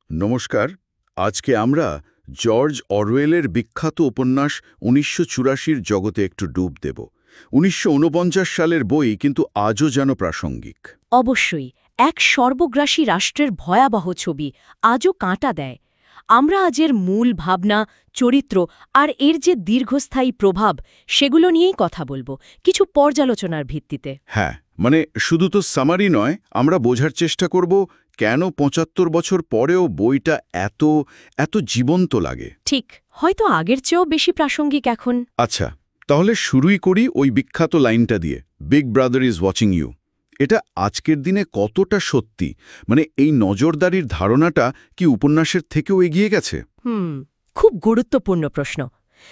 নমস্কার। আজকে আমরা জর্জ অরওয়েলের বিখ্যাত উপন্যাস ১৯৮৪-র জগতে একটু ডুব দেব। ১৯৪৯ সালের বই, কিন্তু আজও যেন প্রাসঙ্গিক। অবশ্যই, এক সর্বগ্রাসী রাষ্ট্রের ভয়াবহ ছবি আজও কাঁটা দেয়। আমরা আজের মূল ভাবনা, চরিত্র আর এর যে দীর্ঘস্থায়ী প্রভাব, সেগুলো নিয়েই কথা বলবো, কিছু পর্যালোচনার ভিত্তিতে। হ্যাঁ, শুধু তো সামারি নয়, আমরা বোঝার চেষ্টা করব কেন ৭৫ বছর পরেও বইটা এত জীবন্ত লাগে। ঠিক, হয়তো আগের চেয়েও বেশি প্রাসঙ্গিক এখন। আচ্ছা, তাহলে শুরুই করি ওই বিখ্যাত লাইনটা দিয়ে, big brother is watching you. এটা আজকের দিনে কতটা সত্যি? এই নজরদারির ধারণাটা কি উপন্যাসের থেকেও এগিয়ে গেছে? খুব গুরুত্বপূর্ণ প্রশ্ন।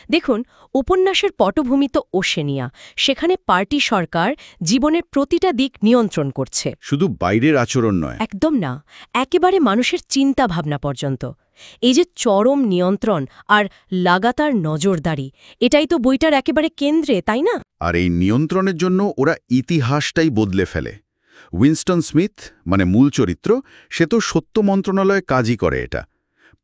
দেখুন, উপন্যাসের পটভূমি তো ওশেনিয়া। সেখানে পার্টি সরকার জীবনের প্রতিটা দিক নিয়ন্ত্রণ করছে। শুধু বাইরের আচরণ নয়, একদম না, একেবারে মানুষের চিন্তা ভাবনা পর্যন্ত। এই যে চরম নিয়ন্ত্রণ আর লাগাতার নজরদারি, এটাই তো বইটার একেবারে কেন্দ্রে, তাই না? আর এই নিয়ন্ত্রণের জন্য ওরা ইতিহাসটাই বদলে ফেলে। উইনস্টন স্মিথ, মূল চরিত্র, সে তো সত্য মন্ত্রণালয়ে কাজই করে। এটা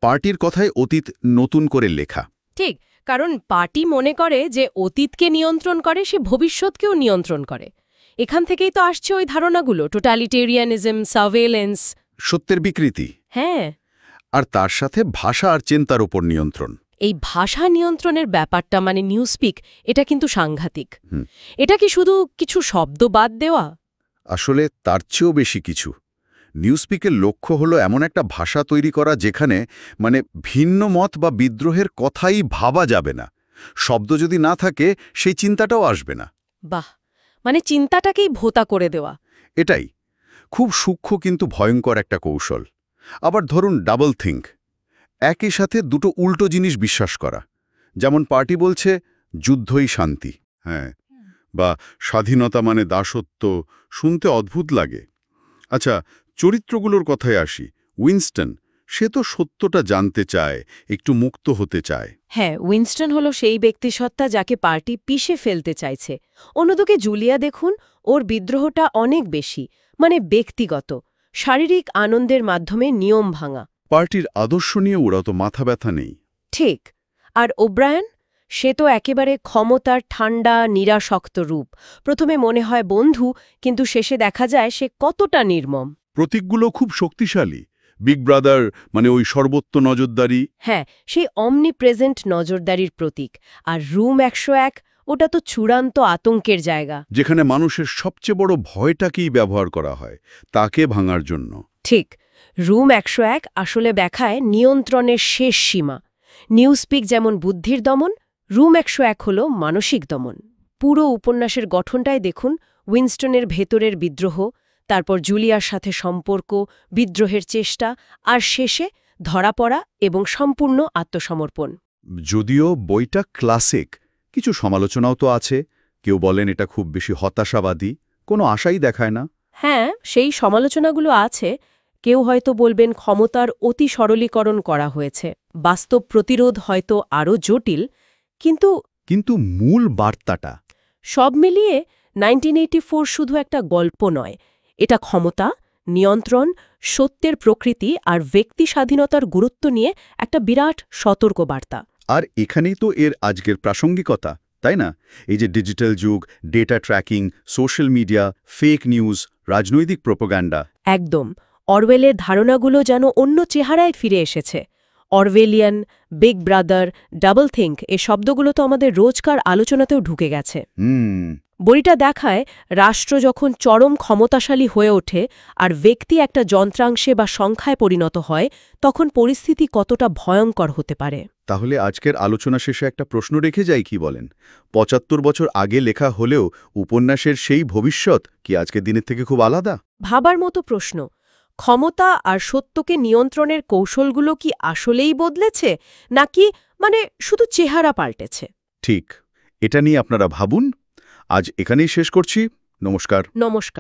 পার্টির কথায় অতীত নতুন করে লেখা। ঠিক, কারণ পার্টি মনে করে যে অতীতকে নিয়ন্ত্রণ করে, সে ভবিষ্যৎকেও নিয়ন্ত্রণ করে। এখান থেকেই তো আসছে ওই ধারণাগুলো, টোটালিটেরিয়ানিজম, সার্ভেলেন্স, সত্যের বিকৃতি। হ্যাঁ, আর তার সাথে ভাষা আর চিন্তার উপর নিয়ন্ত্রণ। এই ভাষা নিয়ন্ত্রণের ব্যাপারটা, নিউজস্পিক, এটা কিন্তু সাংঘাতিক। এটা কি শুধু কিছু শব্দ বাদ দেওয়া? আসলে তার চেয়েও বেশি কিছু। নিউজস্পিকের লক্ষ্য হলো এমন একটা ভাষা তৈরি করা যেখানে ভিন্ন মত বা বিদ্রোহের কথাই ভাবা যাবে না। শব্দ যদি না থাকে, সেই চিন্তাটাও আসবে না। বাহ, চিন্তাটাকেই ভোতা করে দেওয়া। এটাই খুব সূক্ষ্ম কিন্তু ভয়ঙ্কর একটা কৌশল। আবার ধরুন ডাবল থিঙ্ক, একই সাথে দুটো উল্টো জিনিস বিশ্বাস করা। যেমন পার্টি বলছে যুদ্ধই শান্তি, হ্যাঁ, বা স্বাধীনতা দাসত্ব। শুনতে অদ্ভুত লাগে। আচ্ছা, চরিত্রগুলোর কথায় আসি। উইনস্টন, সে তো সত্যটা জানতে চায়, একটু মুক্ত হতে চায়। হ্যাঁ, উইনস্টন হলো সেই ব্যক্তিসত্তা যাকে পার্টি পিষে ফেলতে চাইছে। অন্যদিকে জুলিয়া দেখুন, ওর বিদ্রোহটা অনেক বেশি, ব্যক্তিগত, শারীরিক আনন্দের মাধ্যমে নিয়ম ভাঙা। পার্টির আদর্শ নিয়ে ওরা তো মাথা ব্যথা নেই। ঠিক। আর ওব্রায়ান, সে তো একেবারে ক্ষমতার ঠান্ডা নিরাসক্ত রূপ। প্রথমে মনে হয় বন্ধু, কিন্তু শেষে দেখা যায় সে কতটা নির্মম। প্রতীকগুলো খুব শক্তিশালী। বিগ ব্রাদার ওই সর্বত্র নজরদারি। হ্যাঁ, সেই অমনিপ্রেজেন্ট নজরদারির প্রতীক। আর রুম ১০১, ওটা তো চূড়ান্ত আতঙ্কের জায়গা, যেখানে মানুষের সবচেয়ে বড় ভয়টাকেই ব্যবহার করা হয় তাকে ভাঙার জন্য। ঠিক, রুম ১০১ আসলে দেখায় নিয়ন্ত্রণের শেষ সীমা। নিউজস্পিক যেমন বুদ্ধির দমন, রুম ১০১ হল মানসিক দমন। পুরো উপন্যাসের গঠনটাই দেখুন, উইনস্টনের ভেতরের বিদ্রোহ, তারপর জুলিয়ার সাথে সম্পর্ক, বিদ্রোহের চেষ্টা, আর শেষে ধরা পড়া এবং সম্পূর্ণ আত্মসমর্পণ। যদিও বইটা ক্লাসিক, কিছু সমালোচনাও তো আছে। কেউ বলেন এটা খুব বেশি হতাশাবাদী, কোনো আশাই দেখায় না। হ্যাঁ, সেই সমালোচনাগুলো আছে। কেউ হয়তো বলবেন ক্ষমতার অতি সরলীকরণ করা হয়েছে, বাস্তব প্রতিরোধ হয়তো আরও জটিল। কিন্তু মূল বার্তাটা, সব মিলিয়ে 1984 শুধু একটা গল্প নয়, এটা ক্ষমতা, নিয়ন্ত্রণ, সত্যের প্রকৃতি আর ব্যক্তি স্বাধীনতার গুরুত্ব নিয়ে একটা বিরাট সতর্কবার্তা। আর এখানেই তো এর আজকের প্রাসঙ্গিকতা, তাই না? এই যে ডিজিটাল যুগ, data tracking, social media, fake news, রাজনৈতিক প্রোপাগান্ডা। একদম, অরওয়েলের ধারণাগুলো যেন অন্য চেহারায় ফিরে এসেছে। Orwellian, big brother, double think, এ শব্দগুলো তো আমাদের রোজকার আলোচনাতেও ঢুকে গেছে। বইটা দেখায় রাষ্ট্র যখন চরম ক্ষমতাশালী হয়ে ওঠে আর ব্যক্তি একটা যন্ত্রাংশে বা সংখ্যায় পরিণত হয়, তখন পরিস্থিতি কতটা ভয়ঙ্কর হতে পারে। তাহলে আজকের আলোচনা শেষে একটা প্রশ্ন রেখে যাই, কি বলেন? ৭৫ বছর আগে লেখা হলেও উপন্যাসের সেই ভবিষ্যৎ কি আজকের দিনের থেকে খুব আলাদা? ভাবার মতো প্রশ্ন। ক্ষমতা আর সত্যকে নিয়ন্ত্রণের কৌশলগুলো কি আসলেই বদলেছে, নাকি শুধু চেহারা পাল্টেছে? ঠিক, এটা নিয়ে আপনারা ভাবুন। আজ এখানেই শেষ করছি। নমস্কার। নমস্কার।